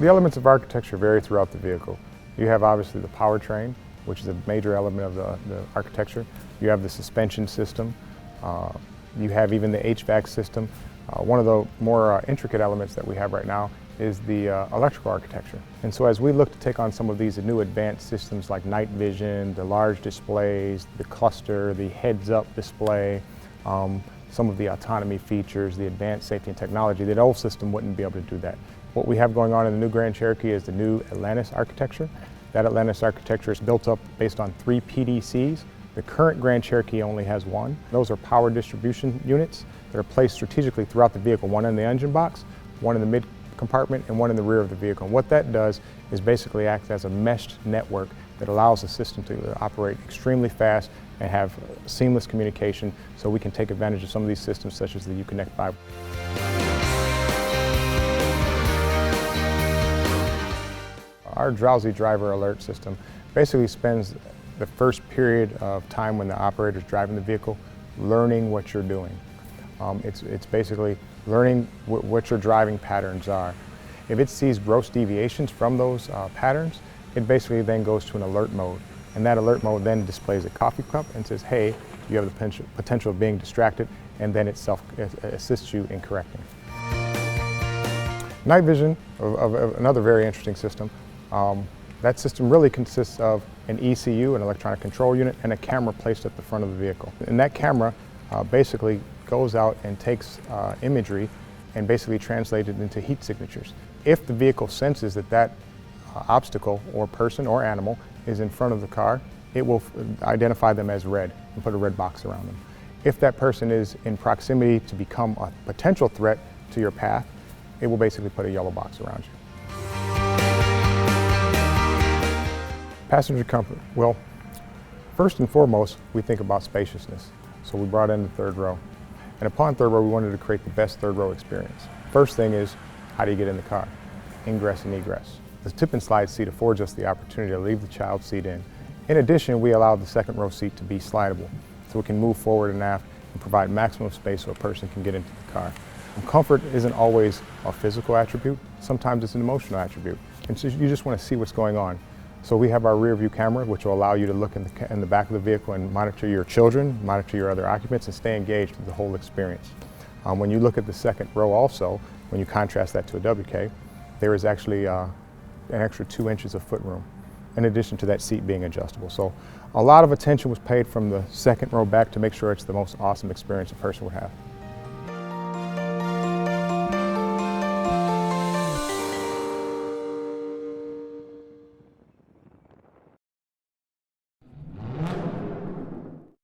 The elements of architecture vary throughout the vehicle. You have obviously the powertrain, which is a major element of the architecture. You have the suspension system. You have even the HVAC system. One of the more intricate elements that we have right now is the electrical architecture. And so as we look to take on some of these new advanced systems like night vision, the large displays, the cluster, the heads-up display, some of the autonomy features, the advanced safety and technology, the old system wouldn't be able to do that. What we have going on in the new Grand Cherokee is the new Atlantis Architecture. That Atlantis Architecture is built up based on 3 PDCs. The current Grand Cherokee only has 1. Those are power distribution units that are placed strategically throughout the vehicle, one in the engine box, one in the mid compartment, and one in the rear of the vehicle. And what that does is basically act as a meshed network that allows the system to operate extremely fast and have seamless communication, so we can take advantage of some of these systems such as the Uconnect 5. Our drowsy driver alert system basically spends the first period of time when the operator is driving the vehicle learning what you're doing. It's basically learning what your driving patterns are. If it sees gross deviations from those patterns, it basically then goes to an alert mode. And that alert mode then displays a coffee cup and says, hey, you have the potential of being distracted, and then it assists you in correcting. Night vision, of another very interesting system. That system really consists of an ECU, an electronic control unit, and a camera placed at the front of the vehicle. And that camera basically goes out and takes imagery and basically translates it into heat signatures. If the vehicle senses that obstacle or person or animal is in front of the car, it will identify them as red and put a red box around them. If that person is in proximity to become a potential threat to your path, it will basically put a yellow box around you. Passenger comfort. Well, first and foremost, we think about spaciousness. So we brought in the third row. And upon third row, we wanted to create the best third row experience. First thing is, how do you get in the car? Ingress and egress. The tip and slide seat affords us the opportunity to leave the child seat in. In addition, we allow the second row seat to be slidable, so it can move forward and aft and provide maximum space so a person can get into the car. And comfort isn't always a physical attribute, sometimes it's an emotional attribute. And so you just want to see what's going on. So we have our rear view camera, which will allow you to look in the back of the vehicle and monitor your children, monitor your other occupants, and stay engaged with the whole experience. When you look at the second row also, when you contrast that to a WK, there is actually an extra 2 inches of foot room, in addition to that seat being adjustable. So a lot of attention was paid from the second row back to make sure it's the most awesome experience a person would have.